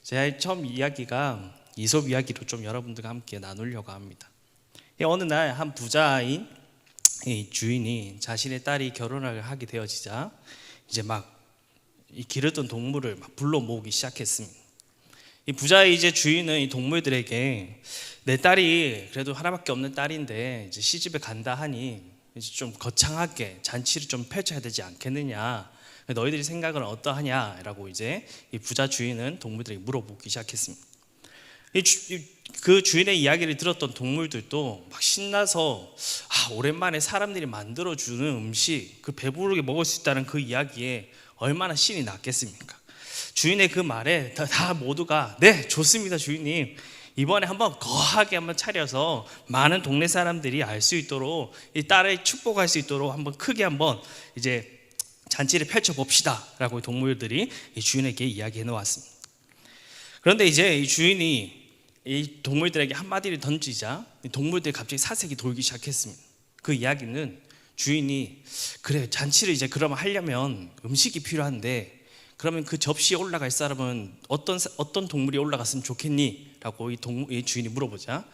제가 처음 이야기가 이솝 이야기로 좀 여러분들과 함께 나누려고 합니다. 어느 날 한 부자인 주인이 자신의 딸이 결혼을 하게 되어지자 이제 막 이 기르던 동물을 막 불러 모으기 시작했습니다. 이 부자의 이제 주인은 이 동물들에게 내 딸이 그래도 하나밖에 없는 딸인데 이제 시집에 간다 하니 이제 좀 거창하게 잔치를 좀 펼쳐야 되지 않겠느냐, 너희들이 생각은 어떠하냐라고 이제 이 부자 주인은 동물들에게 물어보기 시작했습니다. 그 주인의 이야기를 들었던 동물들도 막 신나서 오랜만에 사람들이 만들어주는 음식, 그 배부르게 먹을 수 있다는 그 이야기에 얼마나 신이 났겠습니까? 주인의 그 말에 다 모두가 네, 좋습니다 주인님, 이번에 한번 거하게 한번 차려서 많은 동네 사람들이 알 수 있도록 이 딸을 축복할 수 있도록 한번 크게 한번 이제 잔치를 펼쳐봅시다 라고 동물들이 이 주인에게 이야기해 놓았습니다. 그런데 이제 이 주인이 이 동물들에게 한마디를 던지자 이 동물들이 갑자기 사색이 돌기 시작했습니다. 그 이야기는 주인이 그래, 잔치를 이제 그러면 하려면 음식이 필요한데 그러면 그 접시에 올라갈 사람은 어떤 동물이 올라갔으면 좋겠니? 라고 이 주인이 물어보자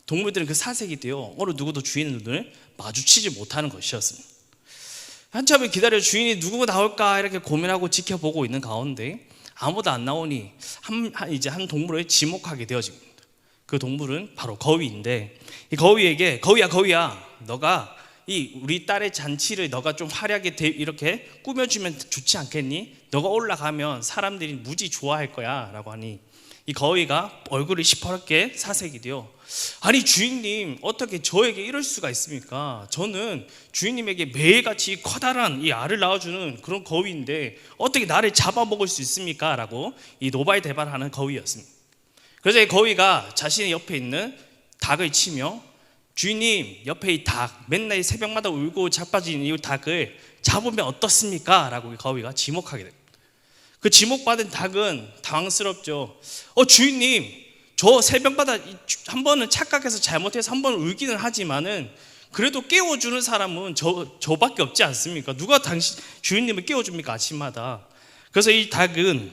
동물들은 그 사색이 되어 어느 누구도 주인의 눈을 마주치지 못하는 것이었습니다. 한참을 기다려 주인이 누구가 나올까 이렇게 고민하고 지켜보고 있는 가운데 아무도 안 나오니 이제 한 동물을 지목하게 되어집니다. 그 동물은 바로 거위인데 이 거위에게 거위야 너가 이 우리 딸의 잔치를 너가 좀 화려하게 이렇게 꾸며주면 좋지 않겠니? 너가 올라가면 사람들이 무지 좋아할 거야 라고 하니 이 거위가 얼굴이 시퍼렇게 사색이 되어 아니 주인님, 어떻게 저에게 이럴 수가 있습니까? 저는 주인님에게 매일같이 커다란 이 알을 낳아주는 그런 거위인데 어떻게 나를 잡아먹을 수 있습니까? 라고 이 노발대발하는 거위였습니다. 그래서 이 거위가 자신의 옆에 있는 닭을 치며 주인님, 옆에 이 닭 맨날 새벽마다 울고 자빠지는 이 닭을 잡으면 어떻습니까? 라고 이 거위가 지목하게 됩니다. 그 지목받은 닭은 당황스럽죠. 주인님, 저 새벽마다 한 번은 착각해서 잘못해서 한 번은 울기는 하지만은 그래도 깨워주는 사람은 저밖에 없지 않습니까? 누가 당신 주인님을 깨워줍니까 아침마다? 그래서 이 닭은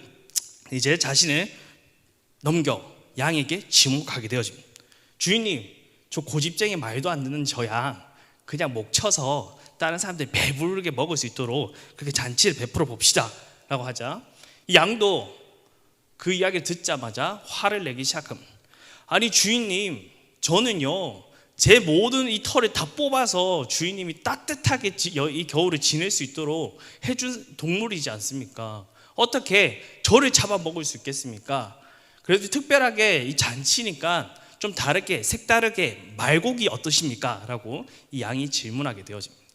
이제 자신을 넘겨 양에게 지목하게 되어집니다. 주인님, 저 고집쟁이 말도 안 듣는 저 양 그냥 목 쳐서 다른 사람들이 배부르게 먹을 수 있도록 그렇게 잔치를 베풀어 봅시다 라고 하자 이 양도 그 이야기를 듣자마자 화를 내기 시작합니다. 아니 주인님, 저는요 제 모든 이 털을 다 뽑아서 주인님이 따뜻하게 이 겨울을 지낼 수 있도록 해준 동물이지 않습니까? 어떻게 저를 잡아먹을 수 있겠습니까? 그래도 특별하게 이 잔치니까 좀 다르게 색다르게 말고기 어떠십니까? 라고 이 양이 질문하게 되어집니다.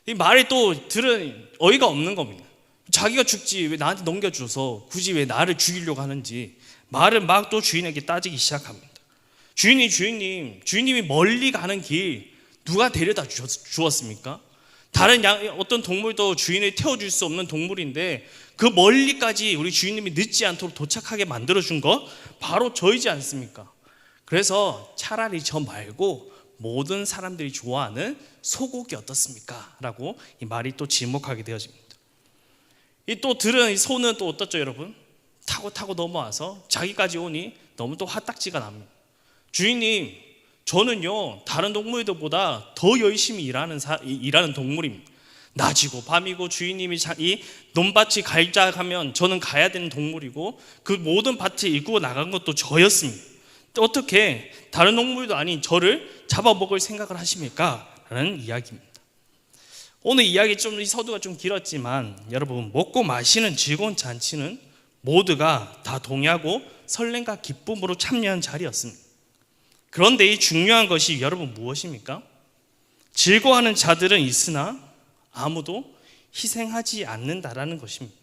이 말을 또 들은 어이가 없는 겁니다. 자기가 죽지 왜 나한테 넘겨줘서 굳이 왜 나를 죽이려고 하는지 말을 막 또 주인에게 따지기 시작합니다. 주인님이 멀리 가는 길 누가 데려다 주었습니까? 다른 어떤 동물도 주인을 태워줄 수 없는 동물인데 그 멀리까지 우리 주인님이 늦지 않도록 도착하게 만들어준 것 바로 저이지 않습니까? 그래서 차라리 저 말고 모든 사람들이 좋아하는 소고기 어떻습니까? 라고 이 말이 또 지목하게 되어집니다. 이 또 들은 이 소는 또 어떻죠 여러분? 타고 넘어와서 자기까지 오니 너무 또 화딱지가 납니다. 주인님, 저는요 다른 동물들보다 더 열심히 일하는 동물입니다. 낮이고 밤이고 주인님이 이 논밭이 갈자 하면 저는 가야 되는 동물이고 그 모든 밭을 일구어 나간 것도 저였습니다. 어떻게 다른 동물도 아닌 저를 잡아먹을 생각을 하십니까? 라는 이야기입니다. 오늘 이야기 이 서두가 좀 길었지만 여러분, 먹고 마시는 즐거운 잔치는 모두가 다 동의하고 설렘과 기쁨으로 참여한 자리였습니다. 그런데 이 중요한 것이 여러분 무엇입니까? 즐거워하는 자들은 있으나 아무도 희생하지 않는다라는 것입니다.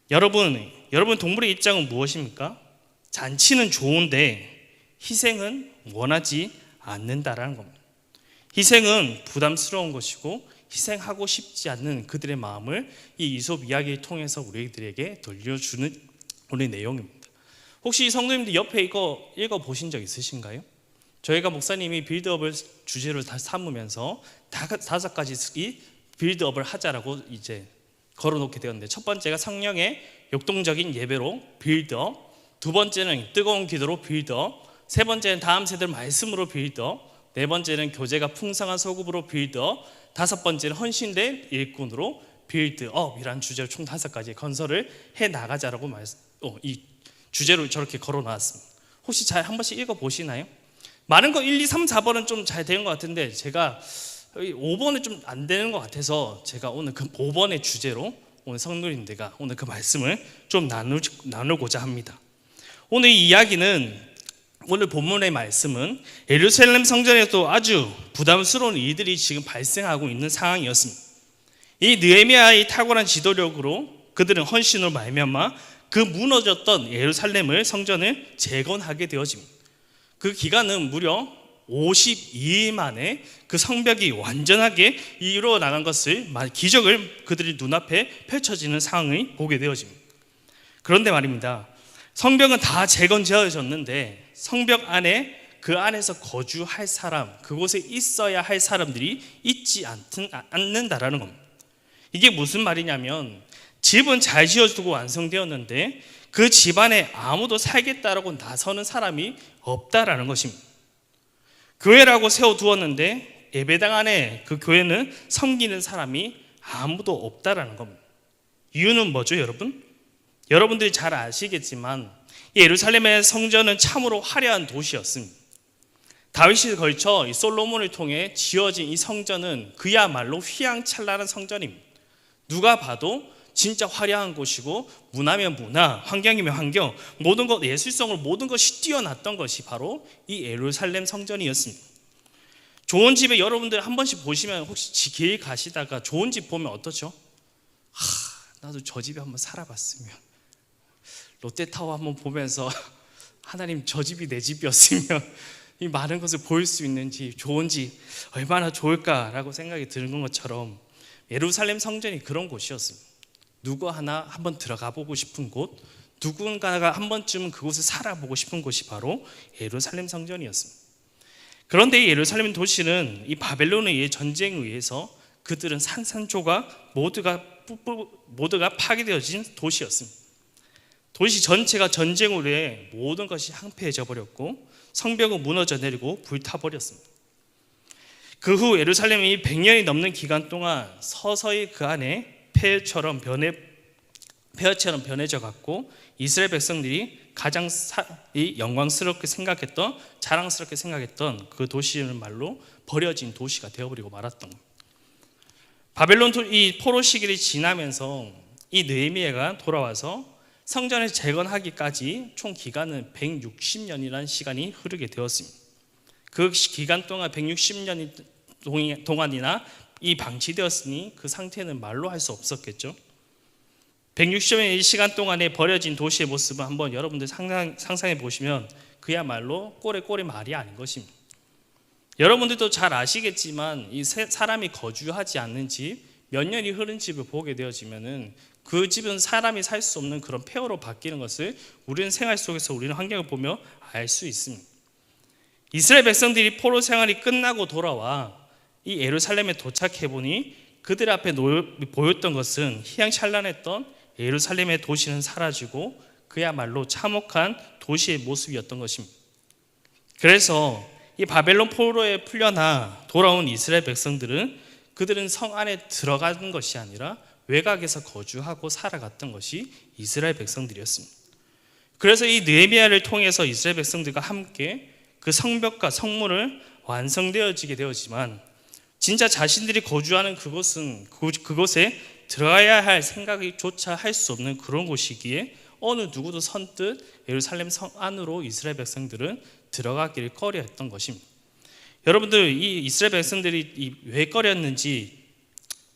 여러분 동물의 입장은 무엇입니까? 잔치는 좋은데 희생은 원하지 않는다라는 겁니다. 희생은 부담스러운 것이고 희생하고 싶지 않는 그들의 마음을 이 이솝 이야기를 통해서 우리들에게 들려주는 오늘 내용입니다. 혹시 성도님들 옆에 이거 읽어보신 적 있으신가요? 저희가 목사님이 빌드업을 주제로 다 삼으면서 5가지 이 빌드업을 하자라고 이제 걸어놓게 되었는데, 첫 번째가 성령의 역동적인 예배로 빌드업, 두 번째는 뜨거운 기도로 빌드업, 세 번째는 다음 세대 말씀으로 빌드업, 네 번째는 교제가 풍성한 소급으로 빌드업, 다섯 번째는 헌신된 일꾼으로 빌드업이라는 주제로 총 5가지 건설을 해 나가자라고 이 주제로 저렇게 걸어놨습니다. 혹시 잘 한 번씩 읽어보시나요? 많은 거 1, 2, 3, 4번은 좀 잘 되는 것 같은데 제가 5번은 좀 안 되는 것 같아서 제가 오늘 그 5번의 주제로 오늘 성도님들과 오늘 그 말씀을 좀 나누고자 합니다. 오늘 이 이야기는, 오늘 본문의 말씀은 예루살렘 성전에도 아주 부담스러운 일들이 지금 발생하고 있는 상황이었습니다. 이 느헤미야의 탁월한 지도력으로 그들은 헌신으로 말미암아 그 무너졌던 예루살렘을 성전을 재건하게 되어집니다. 그 기간은 무려 52일 만에 그 성벽이 완전하게 이루어 나간 것을, 기적을 그들이 눈앞에 펼쳐지는 상황을 보게 되어집니다. 그런데 말입니다, 성벽은 다 재건되어졌는데 성벽 안에, 그 안에서 거주할 사람, 그곳에 있어야 할 사람들이 있지 않는다라는 겁니다. 이게 무슨 말이냐면, 집은 잘 지어두고 완성되었는데 그 집안에 아무도 살겠다라고 나서는 사람이 없다라는 것입니다. 교회라고 세워두었는데 예배당 안에 그 교회는 섬기는 사람이 아무도 없다라는 겁니다. 이유는 뭐죠, 여러분? 여러분들이 잘 아시겠지만 예루살렘의 성전은 참으로 화려한 도시였습니다. 다윗이 걸쳐 이 솔로몬을 통해 지어진 이 성전은 그야말로 휘황찬란한 성전입니다. 누가 봐도 진짜 화려한 곳이고, 문화면 문화, 환경이면 환경, 모든 것, 예술성으로 모든 것이 뛰어났던 것이 바로 이 예루살렘 성전이었습니다. 좋은 집에 여러분들 한 번씩 보시면, 혹시 길 가시다가 좋은 집 보면 어떠죠? 나도 저 집에 한번 살아봤으면, 롯데타워 한번 보면서 하나님, 저 집이 내 집이었으면 이 많은 것을 보일 수 있는 집, 좋은 집 얼마나 좋을까라고 생각이 드는 것처럼 예루살렘 성전이 그런 곳이었습니다. 누구 하나 한번 들어가 보고 싶은 곳, 누군가가 한 번쯤은 그곳을 살아보고 싶은 곳이 바로 예루살렘 성전이었습니다. 그런데 이 예루살렘 도시는 이 바벨론의 전쟁에 의해서 그들은 산산조각 모두가 파괴되어진 도시였습니다. 도시 전체가 전쟁으로 해 모든 것이 황폐해져 버렸고 성벽은 무너져 내리고 불타버렸습니다. 그 후 예루살렘이 100년이 넘는 기간 동안 서서히 그 안에 폐허처럼 변해져 갔고, 이스라엘 백성들이 가장 영광스럽게 생각했던, 자랑스럽게 생각했던 그 도시는 말로 버려진 도시가 되어버리고 말았던 겁니다. 바벨론 이 포로 시기를 지나면서 이 느헤미야가 돌아와서 성전을 재건하기까지 총 기간은 160년이라는 시간이 흐르게 되었습니다. 그 기간 동안 160년 동안이나 이 방치되었으니 그 상태는 말로 할 수 없었겠죠. 160년의 시간 동안에 버려진 도시의 모습을 한번 여러분들 상상해 보시면 그야말로 꼬레꼬레 말이 아닌 것입니다. 여러분들도 잘 아시겠지만 이 사람이 거주하지 않는 집, 몇 년이 흐른 집을 보게 되어지면은 그 집은 사람이 살 수 없는 그런 폐허로 바뀌는 것을 우리는 생활 속에서, 우리는 환경을 보며 알 수 있습니다. 이스라엘 백성들이 포로 생활이 끝나고 돌아와 이 예루살렘에 도착해 보니 그들 앞에 보였던 것은 희양찬란했던 예루살렘의 도시는 사라지고 그야말로 참혹한 도시의 모습이었던 것입니다. 그래서 이 바벨론 포로에 풀려나 돌아온 이스라엘 백성들은, 그들은 성 안에 들어가는 것이 아니라 외곽에서 거주하고 살아갔던 것이 이스라엘 백성들이었습니다. 그래서 이 느헤미야를 통해서 이스라엘 백성들과 함께 그 성벽과 성문을 완성되어지게 되었지만, 진짜 자신들이 거주하는 그곳에 들어가야 할 생각이 조차 할 수 없는 그런 곳이기에 어느 누구도 선뜻 예루살렘 성 안으로 이스라엘 백성들은 들어가기를 꺼려했던 것입니다. 여러분들, 이 이스라엘 백성들이 왜 꺼렸는지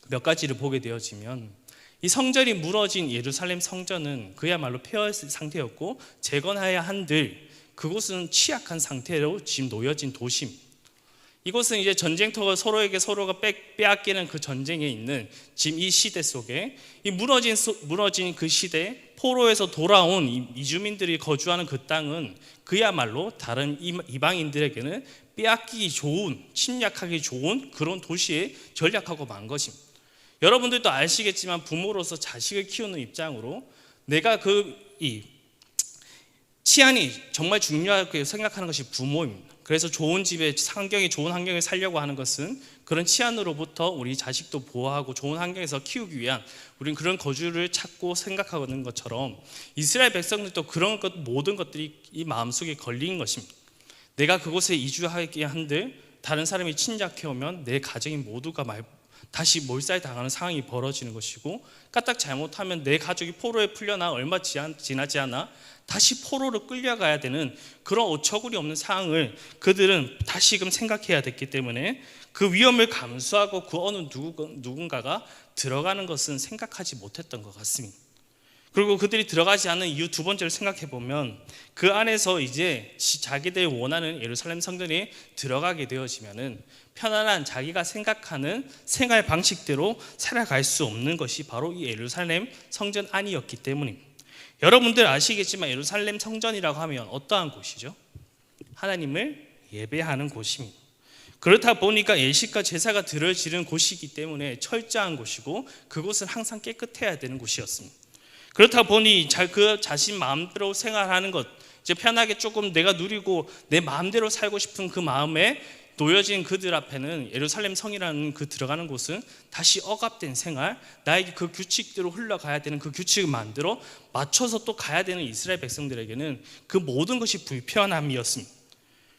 몇 가지를 보게 되어지면, 이 성전이 무너진 예루살렘 성전은 그야말로 폐허 상태였고 재건해야 한들 그곳은 취약한 상태로 지금 놓여진 도시입니다. 이곳은 이제 전쟁터가 서로가 빼앗기는 그 전쟁에 있는 지금 이 시대 속에, 이 무너진 그 시대, 포로에서 돌아온 이주민들이 거주하는 그 땅은 그야말로 다른 이방인들에게는 빼앗기기 좋은, 침략하기 좋은 그런 도시에 전락하고 만 것입니다. 여러분들도 아시겠지만 부모로서 자식을 키우는 입장으로 내가 이 치안이 정말 중요하게 생각하는 것이 부모입니다. 그래서 좋은 집에 좋은 환경에 살려고 하는 것은 그런 치안으로부터 우리 자식도 보호하고 좋은 환경에서 키우기 위한 우리는 그런 거주를 찾고 생각하는 것처럼 이스라엘 백성들도 그런 모든 것들이 이 마음속에 걸린 것입니다. 내가 그곳에 이주하게 한들 다른 사람이 침략해 오면 내 가정이 모두가 다시 몰살당하는 상황이 벌어지는 것이고, 까딱 잘못하면 내 가족이 포로에 풀려나 얼마 지나지 않아 다시 포로로 끌려가야 되는 그런 어처구니 없는 상황을 그들은 다시금 생각해야 됐기 때문에 그 위험을 감수하고 그 어느 누군가가 들어가는 것은 생각하지 못했던 것 같습니다. 그리고 그들이 들어가지 않은 이유 두 번째를 생각해 보면 그 안에서 이제 자기들이 원하는 예루살렘 성전에 들어가게 되어지면은 편안한 자기가 생각하는 생활 방식대로 살아갈 수 없는 것이 바로 이 예루살렘 성전 안이었기 때문입니다. 여러분들 아시겠지만 예루살렘 성전이라고 하면 어떠한 곳이죠? 하나님을 예배하는 곳입니다. 그렇다 보니까 예식과 제사가 드려지는 곳이기 때문에 철저한 곳이고 그곳은 항상 깨끗해야 되는 곳이었습니다. 그렇다 보니 그 자신 마음대로 생활하는 것, 이제 편하게 조금 내가 누리고 내 마음대로 살고 싶은 그 마음에 놓여진 그들 앞에는 예루살렘 성이라는 그 들어가는 곳은 다시 억압된 생활, 나에게 그 규칙대로 흘러가야 되는 그 규칙을 만들어 맞춰서 또 가야 되는 이스라엘 백성들에게는 그 모든 것이 불편함이었습니다.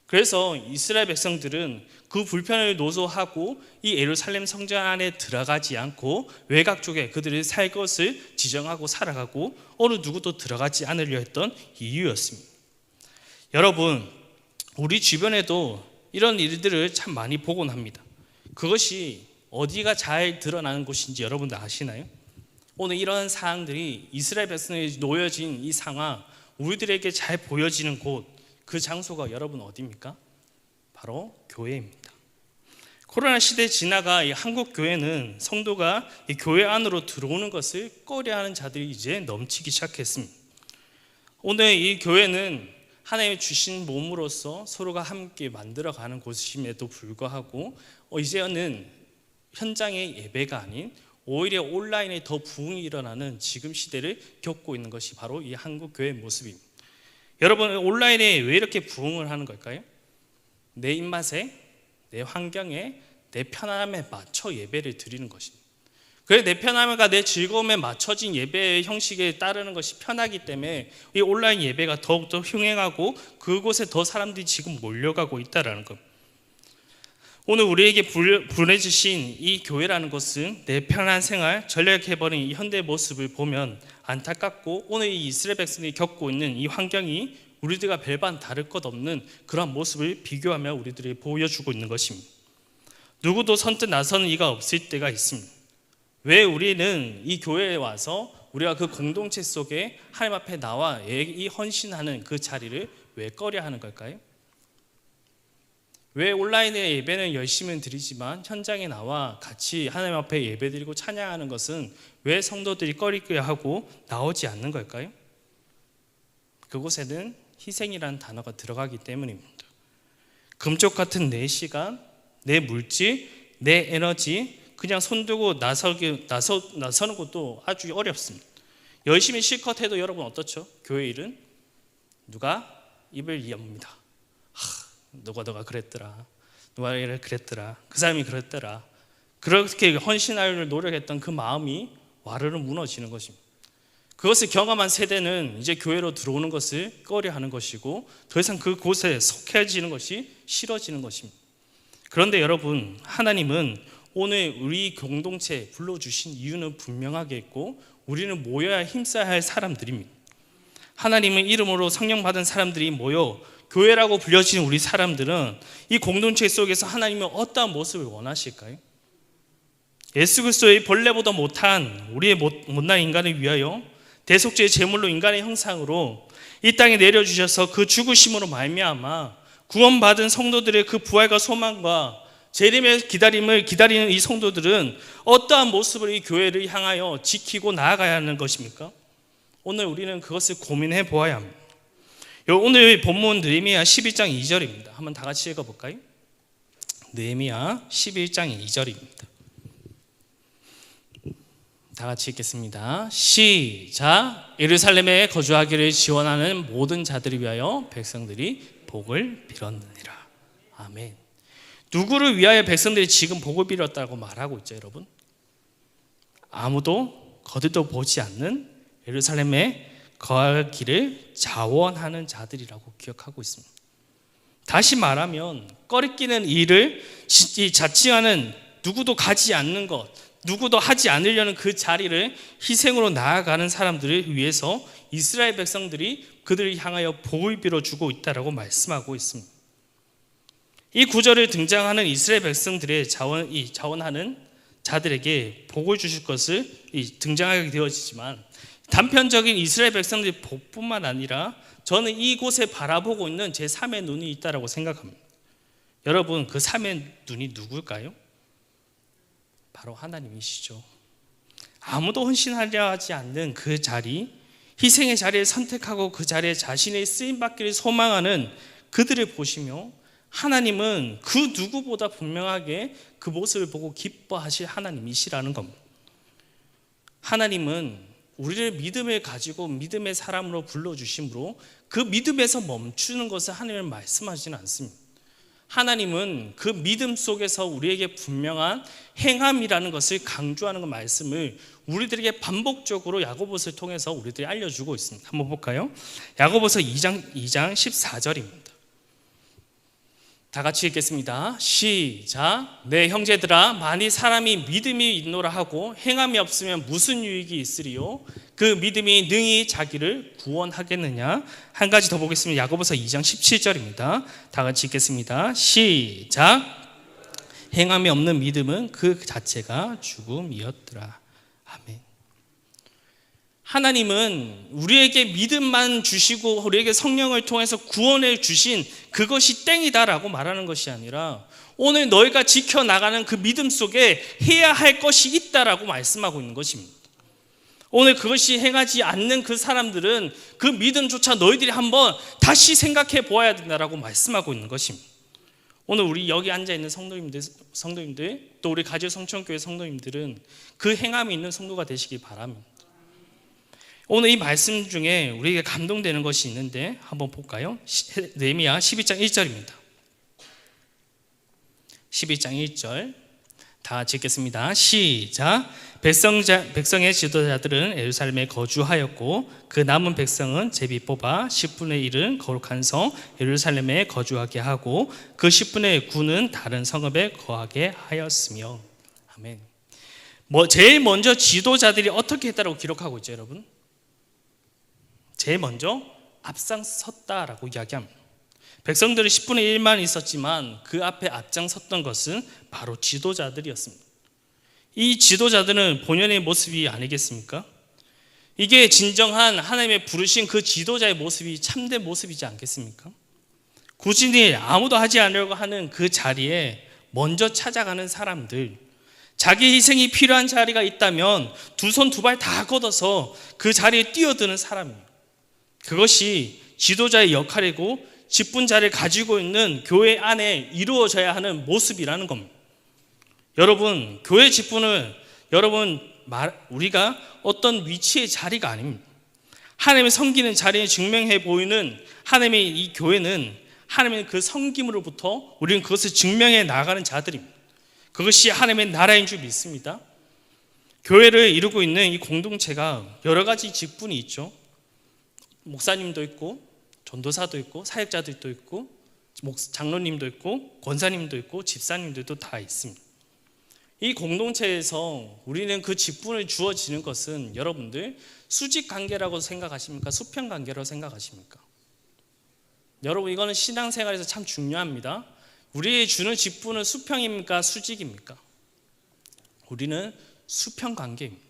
그래서 이스라엘 백성들은 그 불편을 노소하고 이 예루살렘 성전 안에 들어가지 않고 외곽 쪽에 그들이 살 것을 지정하고 살아가고 어느 누구도 들어가지 않으려 했던 이유였습니다. 여러분, 우리 주변에도 이런 일들을 참 많이 보곤 합니다. 그것이 어디가 잘 드러나는 곳인지 여러분들 아시나요? 오늘 이런 사항들이 이스라엘 백성에 놓여진 이 상황, 우리들에게 잘 보여지는 곳, 그 장소가 여러분 어디입니까? 바로 교회입니다. 코로나 시대 지나가 이 한국 교회는 성도가 이 교회 안으로 들어오는 것을 꺼려하는 자들이 이제 넘치기 시작했습니다. 오늘 이 교회는 하나님이 주신 몸으로서 서로가 함께 만들어가는 곳임에도 불구하고 이제는 현장의 예배가 아닌 오히려 온라인에 더 부흥이 일어나는 지금 시대를 겪고 있는 것이 바로 이 한국 교회의 모습입니다. 여러분, 온라인에 왜 이렇게 부흥을 하는 걸까요? 내 입맛에, 내 환경에, 내 편안함에 맞춰 예배를 드리는 것입니다. 그래서 내 편함과 내 즐거움에 맞춰진 예배의 형식에 따르는 것이 편하기 때문에 이 온라인 예배가 더욱더 흥행하고 그곳에 더 사람들이 지금 몰려가고 있다는 것. 오늘 우리에게 보내주신 이 교회라는 것은 내 편한 생활, 전략해버린 이 현대의 모습을 보면 안타깝고 오늘 이 이스라엘 백성이 겪고 있는 이 환경이 우리들과 별반 다를 것 없는 그런 모습을 비교하며 우리들이 보여주고 있는 것입니다. 누구도 선뜻 나서는 이가 없을 때가 있습니다. 왜 우리는 이 교회에 와서 우리가 그 공동체 속에 하나님 앞에 나와 이 헌신하는 그 자리를 왜 꺼려 하는 걸까요? 왜 온라인의 예배는 열심히 드리지만 현장에 나와 같이 하나님 앞에 예배드리고 찬양하는 것은 왜 성도들이 꺼리게 하고 나오지 않는 걸까요? 그곳에는 희생이라는 단어가 들어가기 때문입니다. 금쪽 같은 내 시간, 내 물질, 내 에너지 그냥 손들고 나서는 것도 아주 어렵습니다. 열심히 실컷 해도 여러분 어떻죠? 교회 일은 누가 입을 여뭅니다. 누가 그랬더라, 누가 그랬더라, 그 사람이 그랬더라. 그렇게 헌신하려고 노력했던 그 마음이 와르르 무너지는 것입니다. 그것을 경험한 세대는 이제 교회로 들어오는 것을 꺼려하는 것이고 더 이상 그곳에 속해지는 것이 싫어지는 것입니다. 그런데 여러분, 하나님은 오늘 우리 공동체에 불러주신 이유는 분명하게 있고 우리는 모여야 힘써야 할 사람들입니다. 하나님의 이름으로 성령 받은 사람들이 모여 교회라고 불려지는 우리 사람들은 이 공동체 속에서 하나님은 어떠한 모습을 원하실까요? 예수 그리스도의 벌레보다 못한 우리의 못난 인간을 위하여 대속죄의 제물로 인간의 형상으로 이 땅에 내려주셔서 그 죽으심으로 말미암아 구원받은 성도들의 그 부활과 소망과 재림의 기다림을 기다리는 이 성도들은 어떠한 모습을 이 교회를 향하여 지키고 나아가야 하는 것입니까? 오늘 우리는 그것을 고민해 보아야 합니다. 오늘 본문 느헤미야 11장 2절입니다. 한번 다 같이 읽어볼까요? 느헤미야 11장 2절입니다. 다 같이 읽겠습니다. 시작. 예루살렘에 거주하기를 지원하는 모든 자들을 위하여 백성들이 복을 빌었느니라. 아멘. 누구를 위하여 백성들이 지금 복을 빌었다고 말하고 있죠, 여러분? 아무도 거들떠 보지 않는 예루살렘에 거하기를 자원하는 자들이라고 기억하고 있습니다. 다시 말하면 꺼리끼는 일을 자칭하는, 누구도 가지 않는 것, 누구도 하지 않으려는 그 자리를 희생으로 나아가는 자들을 위해서 이스라엘 백성들이 그들을 향하여 복을 빌어주고 있다라고 말씀하고 있습니다. 이 구절에 등장하는 이스라엘 백성들의 자원하는 자들에게 복을 주실 것을 등장하게 되어지지만, 단편적인 이스라엘 백성들의 복뿐만 아니라 저는 이곳에 바라보고 있는 제 3의 눈이 있다고 생각합니다. 여러분, 그 3의 눈이 누굴까요? 바로 하나님이시죠. 아무도 헌신하려 하지 않는 그 자리, 희생의 자리를 선택하고 그 자리에 자신의 쓰임받기를 소망하는 그들을 보시며, 하나님은 그 누구보다 분명하게 그 모습을 보고 기뻐하실 하나님이시라는 겁니다. 하나님은 우리를 믿음을 가지고 믿음의 사람으로 불러주심으로 그 믿음에서 멈추는 것을 하나님은 말씀하지는 않습니다. 하나님은 그 믿음 속에서 우리에게 분명한 행함이라는 것을 강조하는 그 말씀을 우리들에게 반복적으로 야고보서를 통해서 우리들이 알려주고 있습니다. 한번 볼까요? 야고보서 2장 14절입니다. 다 같이 읽겠습니다. 시작. 내 형제들아, 만일 사람이 믿음이 있노라 하고 행함이 없으면 무슨 유익이 있으리요? 그 믿음이 능히 자기를 구원하겠느냐? 한 가지 더 보겠습니다. 야고보서 2장 17절입니다. 다 같이 읽겠습니다. 시작. 행함이 없는 믿음은 그 자체가 죽음이었더라. 아멘. 하나님은 우리에게 믿음만 주시고 우리에게 성령을 통해서 구원을 주신 그것이 땡이다라고 말하는 것이 아니라, 오늘 너희가 지켜나가는 그 믿음 속에 해야 할 것이 있다라고 말씀하고 있는 것입니다. 오늘 그것이 행하지 않는 그 사람들은 그 믿음조차 너희들이 한번 다시 생각해 보아야 된다라고 말씀하고 있는 것입니다. 오늘 우리 여기 앉아있는 성도님들, 또 우리 가지 성천교회 성도님들은 그 행함이 있는 성도가 되시기 바랍니다. 오늘 이 말씀 중에 우리에게 감동되는 것이 있는데 한번 볼까요? 느헤미야 12장 1절입니다. 12장 1절 다 같이 읽겠습니다. 시작. 백성의 지도자들은 예루살렘에 거주하였고 그 남은 백성은 제비 뽑아 10분의 1은 거룩한 성 예루살렘에 거주하게 하고 그 10분의 9는 다른 성읍에 거하게 하였으며. 아멘. 제일 먼저 지도자들이 어떻게 했다라고 기록하고 있죠, 여러분? 제일 먼저 앞장섰다라고 이야기합니다. 백성들은 10분의 1만 있었지만 그 앞에 앞장섰던 것은 바로 지도자들이었습니다. 이 지도자들은 본연의 모습이 아니겠습니까? 이게 진정한 하나님의 부르신 그 지도자의 모습이 참된 모습이지 않겠습니까? 굳이 아무도 하지 않으려고 하는 그 자리에 먼저 찾아가는 사람들, 자기 희생이 필요한 자리가 있다면 두 손 두 발 다 걷어서 그 자리에 뛰어드는 사람이에요. 그것이 지도자의 역할이고 직분자를 가지고 있는 교회 안에 이루어져야 하는 모습이라는 겁니다. 여러분, 교회 직분은 우리가 어떤 위치의 자리가 아닙니다. 하나님의 섬기는 자리에 증명해 보이는 하나님의 이 교회는 하나님의 그 섬김으로부터 우리는 그것을 증명해 나가는 자들입니다. 그것이 하나님의 나라인 줄 믿습니다. 교회를 이루고 있는 이 공동체가 여러 가지 직분이 있죠. 목사님도 있고 전도사도 있고 사역자들도 있고 장로님도 있고 권사님도 있고 집사님들도 다 있습니다. 이 공동체에서 우리는 그 직분을 주어지는 것은 여러분들 수직 관계라고 생각하십니까? 수평 관계라고 생각하십니까? 여러분, 이거는 신앙생활에서 참 중요합니다. 우리의 주는 직분은 수평입니까? 수직입니까? 우리는 수평 관계입니다.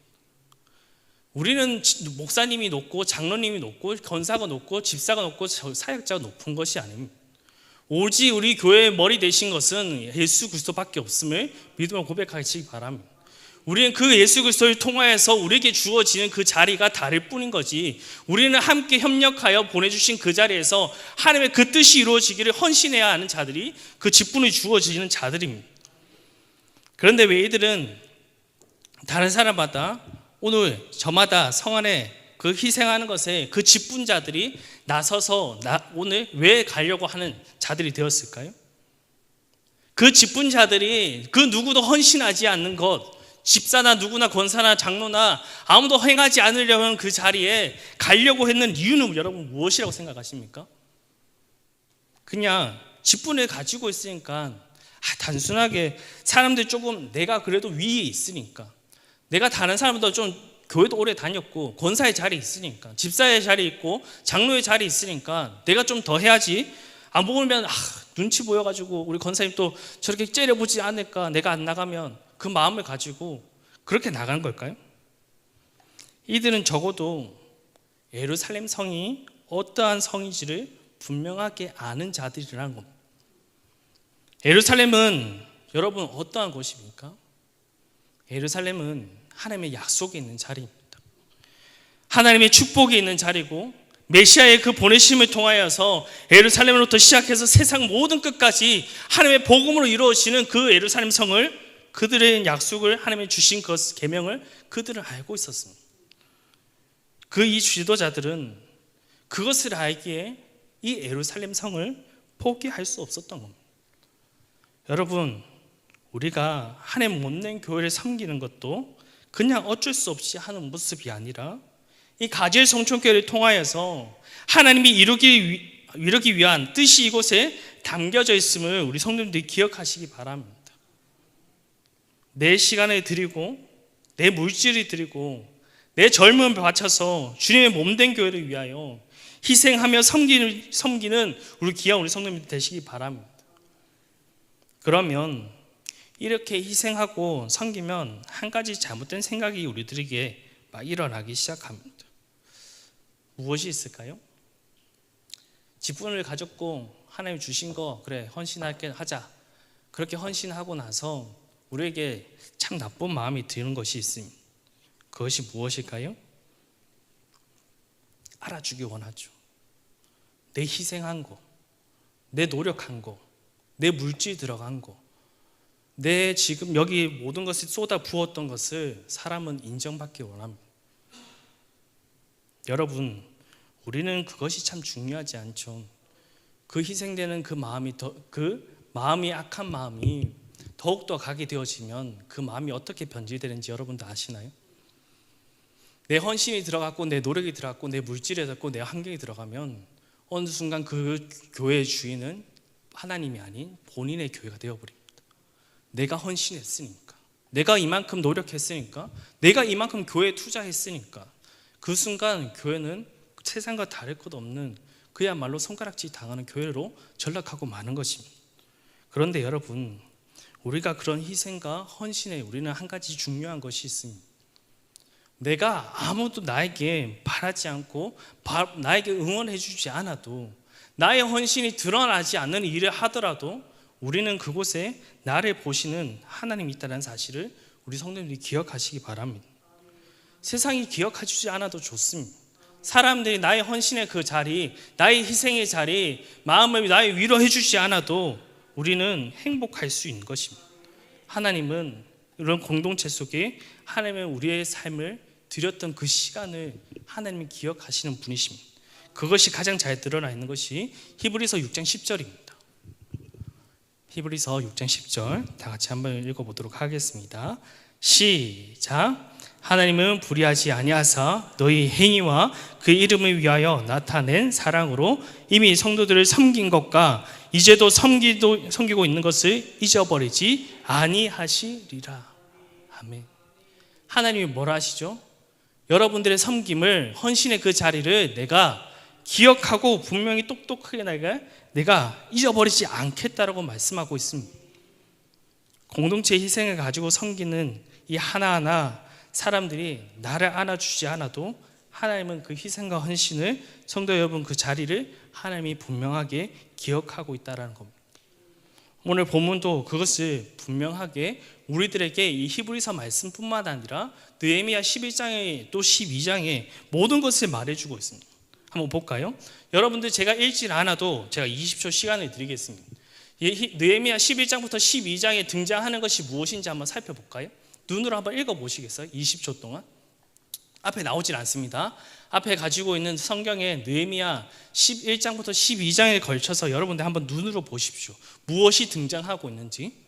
우리는 목사님이 높고 장로님이 높고 권사가 높고 집사가 높고 사역자가 높은 것이 아닙니다. 오직 우리 교회의 머리 되신 것은 예수 그리스도밖에 없음을 믿음으로 고백하시기 바랍니다. 우리는 그 예수 그리스도를 통하여서 우리에게 주어지는 그 자리가 다를 뿐인 거지, 우리는 함께 협력하여 보내주신 그 자리에서 하나님의 그 뜻이 이루어지기를 헌신해야 하는 자들이 그 직분이 주어지는 자들입니다. 그런데 왜 이들은 다른 사람마다 오늘 저마다 성 안에 그 희생하는 것에 그 직분자들이 나서서 오늘 왜 가려고 하는 자들이 되었을까요? 그 직분자들이 그 누구도 헌신하지 않는 것, 집사나 누구나 권사나 장로나 아무도 행하지 않으려는 그 자리에 가려고 했는 이유는 여러분 무엇이라고 생각하십니까? 그냥 직분을 가지고 있으니까 단순하게 사람들이 조금 내가 그래도 위에 있으니까, 내가 다른 사람보다 좀 교회도 오래 다녔고 권사의 자리에 있으니까, 집사의 자리에 있고 장로의 자리에 있으니까 내가 좀 더 해야지, 안 먹으면 눈치 보여가지고 우리 권사님 또 저렇게 째려보지 않을까, 내가 안 나가면, 그 마음을 가지고 그렇게 나가는 걸까요? 이들은 적어도 예루살렘 성이 어떠한 성인지를 분명하게 아는 자들이라는 겁니다. 예루살렘은 여러분 어떠한 곳입니까? 예루살렘은 하나님의 약속이 있는 자리입니다. 하나님의 축복이 있는 자리고, 메시아의 그 보내심을 통하여서 예루살렘으로부터 시작해서 세상 모든 끝까지 하나님의 복음으로 이루어지는 그 예루살렘 성을, 그들의 약속을, 하나님이 주신 그 계명을 그들은 알고 있었습니다. 그 이 지도자들은 그것을 알기에 이 예루살렘 성을 포기할 수 없었던 겁니다. 여러분, 우리가 하나님 못낸 교회를 섬기는 것도 그냥 어쩔 수 없이 하는 모습이 아니라 이 가젤 성촌교회를 통하여서 하나님이 이루기 위한 뜻이 이곳에 담겨져 있음을 우리 성도님들이 기억하시기 바랍니다. 내 시간을 드리고 내 물질을 드리고 내 젊음을 바쳐서 주님의 몸된 교회를 위하여 희생하며 섬기는 우리 귀한 우리 성도님들 되시기 바랍니다. 그러면 이렇게 희생하고 섬기면 한 가지 잘못된 생각이 우리들에게 막 일어나기 시작합니다. 무엇이 있을까요? 직분을 가졌고 하나님 주신 거 그래 헌신할게 하자, 그렇게 헌신하고 나서 우리에게 참 나쁜 마음이 드는 것이 있습니다. 그것이 무엇일까요? 알아주기 원하죠. 내 희생한 거, 내 노력한 거, 내 물질 들어간 거, 내 지금 여기 모든 것을 쏟아 부었던 것을 사람은 인정받기 원합니다. 여러분, 우리는 그것이 참 중요하지 않죠. 그 희생되는 그 마음이 악한 마음이 더욱더 가게 되어지면 그 마음이 어떻게 변질되는지 여러분도 아시나요? 내 헌신이 들어갔고 내 노력이 들어갔고 내 물질이 들어갔고 내 환경이 들어가면 어느 순간 그 교회의 주인은 하나님이 아닌 본인의 교회가 되어버립니다. 내가 헌신했으니까, 내가 이만큼 노력했으니까, 내가 이만큼 교회에 투자했으니까 그 순간 교회는 세상과 다를 것 없는 그야말로 손가락질 당하는 교회로 전락하고 마는 것입니다. 그런데 여러분, 우리가 그런 희생과 헌신에 우리는 한 가지 중요한 것이 있습니다. 내가 아무도 나에게 바라지 않고 나에게 응원해 주지 않아도, 나의 헌신이 드러나지 않는 일을 하더라도 우리는 그곳에 나를 보시는 하나님이 있다는 사실을 우리 성도님들이 기억하시기 바랍니다. 세상이 기억해 주지 않아도 좋습니다. 사람들이 나의 헌신의 그 자리, 나의 희생의 자리, 마음을 나의 위로해 주지 않아도 우리는 행복할 수 있는 것입니다. 하나님은 이런 공동체 속에 하나님의 우리의 삶을 드렸던 그 시간을 하나님이 기억하시는 분이십니다. 그것이 가장 잘 드러나 있는 것이 히브리서 6장 10절입니다. 히브리서 6장 10절 다 같이 한번 읽어보도록 하겠습니다. 시작. 하나님은 불의하지 아니하사 너희 행위와 그 이름을 위하여 나타낸 사랑으로 이미 성도들을 섬긴 것과 이제도 섬기고 있는 것을 잊어버리지 아니하시리라. 아멘. 하나님이 뭐라 하시죠? 여러분들의 섬김을, 헌신의 그 자리를 내가 기억하고 분명히 똑똑하게 내가 잊어버리지 않겠다라고 말씀하고 있습니다. 공동체의 희생을 가지고 섬기는 이 하나하나 사람들이 나를 안아주지 않아도 하나님은 그 희생과 헌신을, 성도 여러분 그 자리를 하나님이 분명하게 기억하고 있다는 겁니다. 오늘 본문도 그것을 분명하게 우리들에게 이 히브리서 말씀뿐만 아니라 느헤미야 11장에 또 12장에 모든 것을 말해주고 있습니다. 한번 볼까요? 여러분들 제가 읽지 않아도 제가 20초 시간을 드리겠습니다. 느헤미야 11장부터 12장에 등장하는 것이 무엇인지 한번 살펴볼까요? 눈으로 한번 읽어보시겠어요? 20초 동안. 앞에 나오질 않습니다. 앞에 가지고 있는 성경의 느헤미야 11장부터 12장에 걸쳐서 여러분들 한번 눈으로 보십시오. 무엇이 등장하고 있는지.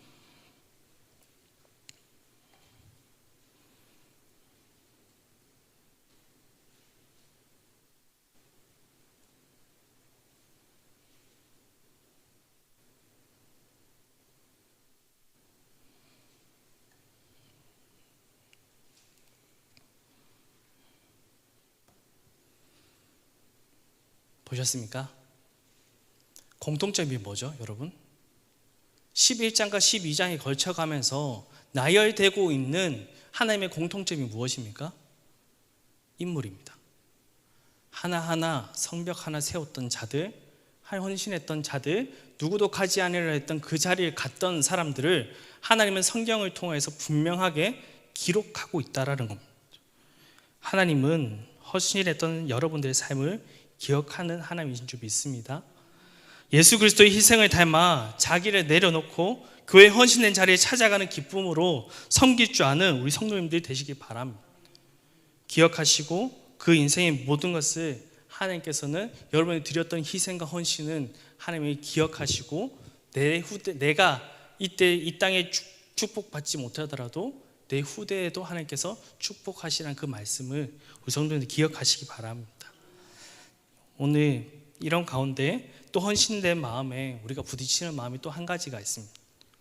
보셨습니까? 공통점이 뭐죠, 여러분? 11장과 12장에 걸쳐가면서 나열되고 있는 하나님의 공통점이 무엇입니까? 인물입니다. 하나하나 성벽 하나 세웠던 자들, 헌신했던 자들, 누구도 가지 않으려 했던 그 자리를 갔던 사람들을 하나님은 성경을 통해서 분명하게 기록하고 있다라는 겁니다. 하나님은 헌신했던 여러분들의 삶을 기억하는 하나님이신 줄 믿습니다. 예수 그리스도의 희생을 닮아 자기를 내려놓고 교회 헌신된 자리에 찾아가는 기쁨으로 섬길 줄 아는 우리 성도님들이 되시기 바랍니다. 기억하시고 그 인생의 모든 것을 하나님께서는 여러분이 드렸던 희생과 헌신은 하나님이 기억하시고 내가 이때 이 땅에 축복받지 못하더라도 내 후대에도 하나님께서 축복하시라는 그 말씀을 우리 성도님들 기억하시기 바랍니다. 오늘 이런 가운데 또 헌신된 마음에 우리가 부딪히는 마음이 또 한 가지가 있습니다.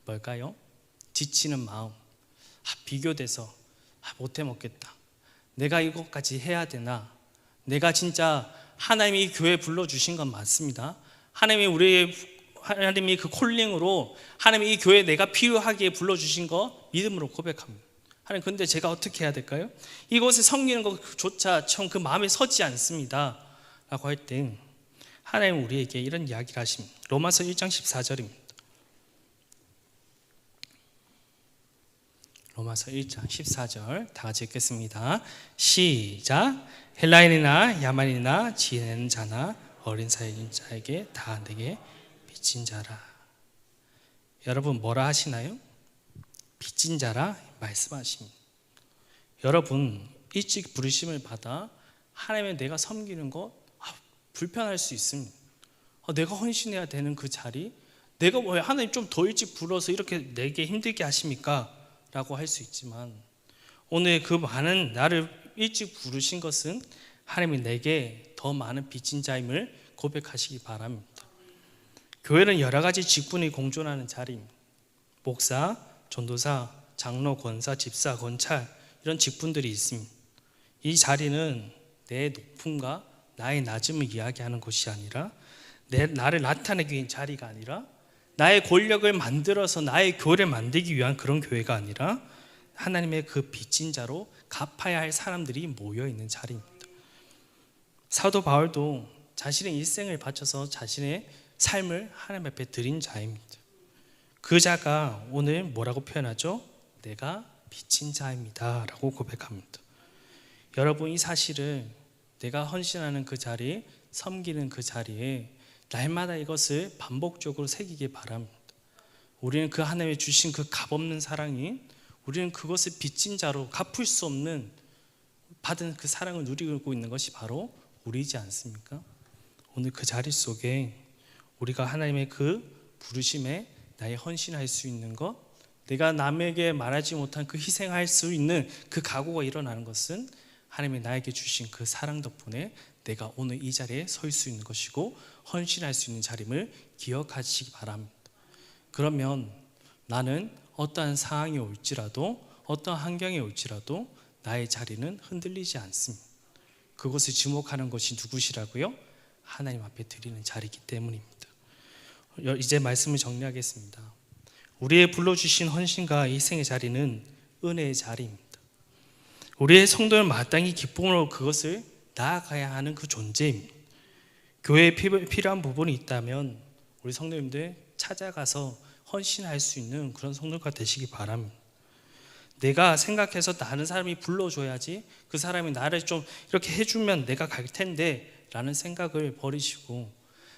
뭘까요? 지치는 마음. 비교돼서 못해 먹겠다. 내가 이것까지 해야 되나? 내가 진짜 하나님이 교회에 불러주신 건 맞습니다. 하나님이 그 콜링으로 하나님이 이 교회에 내가 필요하기에 불러주신 거 믿음으로 고백합니다. 하나님, 근데 제가 어떻게 해야 될까요? 이곳에 섬기는 것조차 전 그 마음에 서지 않습니다 라고 할 때 하나님 우리에게 이런 이야기를 하십니다. 로마서 1장 14절입니다. 로마서 1장 14절 다 같이 읽겠습니다. 시작. 헬라인이나 야만이나 지혜는 자나 어린 사이인 자에게 다 내게 빚진 자라. 여러분 뭐라 하시나요? 빚진 자라 말씀하십니다. 여러분 일찍 부르심을 받아 하나님의 내가 섬기는 것 불편할 수 있습니다. 내가 헌신해야 되는 그 자리, 내가 왜 하나님 좀 더 일찍 불러서 이렇게 내게 힘들게 하십니까? 라고 할 수 있지만 오늘 그 많은 나를 일찍 부르신 것은 하나님이 내게 더 많은 빚진 자임을 고백하시기 바랍니다. 교회는 여러 가지 직분이 공존하는 자리입니다. 목사, 전도사, 장로, 권사, 집사, 권찰 이런 직분들이 있습니다. 이 자리는 내 높음과 나의 낮음을 이야기하는 것이 아니라 나를 나타내기 위한 자리가 아니라 나의 권력을 만들어서 나의 교회를 만들기 위한 그런 교회가 아니라 하나님의 그 빚진 자로 갚아야 할 사람들이 모여있는 자리입니다. 사도 바울도 자신의 일생을 바쳐서 자신의 삶을 하나님 앞에 드린 자입니다. 그 자가 오늘 뭐라고 표현하죠? 내가 빚진 자입니다 라고 고백합니다. 여러분 이 사실을 내가 헌신하는 그 자리, 섬기는 그 자리에 날마다 이것을 반복적으로 새기길 바랍니다. 우리는 그 하나님의 주신 그 값없는 사랑이 우리는 그것을 빚진 자로 갚을 수 없는 받은 그 사랑을 누리고 있는 것이 바로 우리이지 않습니까? 오늘 그 자리 속에 우리가 하나님의 그 부르심에 나의 헌신할 수 있는 것, 내가 남에게 말하지 못한 그 희생할 수 있는 그 각오가 일어나는 것은 하나님이 나에게 주신 그 사랑 덕분에 내가 오늘 이 자리에 설 수 있는 것이고 헌신할 수 있는 자림을 기억하시기 바랍니다. 그러면 나는 어떠한 상황이 올지라도 어떠한 환경이 올지라도 나의 자리는 흔들리지 않습니다. 그것을 지목하는 것이 누구시라고요? 하나님 앞에 드리는 자리이기 때문입니다. 이제 말씀을 정리하겠습니다. 우리의 불러주신 헌신과 희생의 자리는 은혜의 자리입니다. 우리의 성도는 마땅히 기쁨으로 그것을 나아가야 하는 그 존재입니다. 교회에 필요한 부분이 있다면 우리 성도님들 찾아가서 헌신할 수 있는 그런 성도가 되시기 바랍니다. 내가 생각해서 다른 사람이 불러줘야지 그 사람이 나를 좀 이렇게 해주면 내가 갈 텐데 라는 생각을 버리시고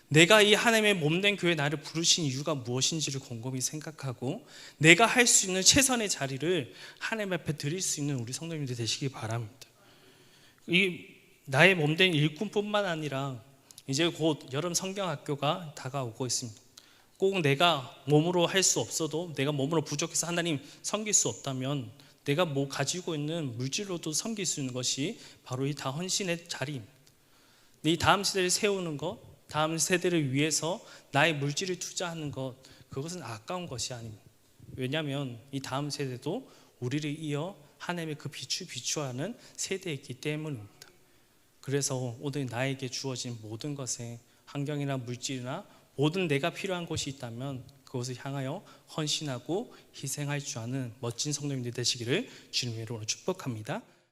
내가 이 하나님의 몸된 교회에 나를 부르신 이유가 무엇인지를 곰곰이 생각하고 내가 할 수 있는 최선의 자리를 하나님 앞에 드릴 수 있는 우리 성도님들 되시기 바랍니다. 이 나의 몸된 일꾼뿐만 아니라 이제 곧 여름 성경학교가 다가오고 있습니다. 꼭 내가 몸으로 할 수 없어도, 내가 몸으로 부족해서 하나님 섬길 수 없다면 내가 뭐 가지고 있는 물질로도 섬길 수 있는 것이 바로 이 다헌신의 자리입니다. 이 다음 세대를 세우는 것, 다음 세대를 위해서 나의 물질을 투자하는 것, 그것은 아까운 것이 아닙니다. 왜냐하면 이 다음 세대도 우리를 이어 하나님의 그 빛을 비추하는 세대이기 때문입니다. 그래서 오늘 나에게 주어진 모든 것에 환경이나 물질이나 모든 내가 필요한 것이 있다면 그것을 향하여 헌신하고 희생할 줄 아는 멋진 성도님들 되시기를 주님의 이름으로 축복합니다.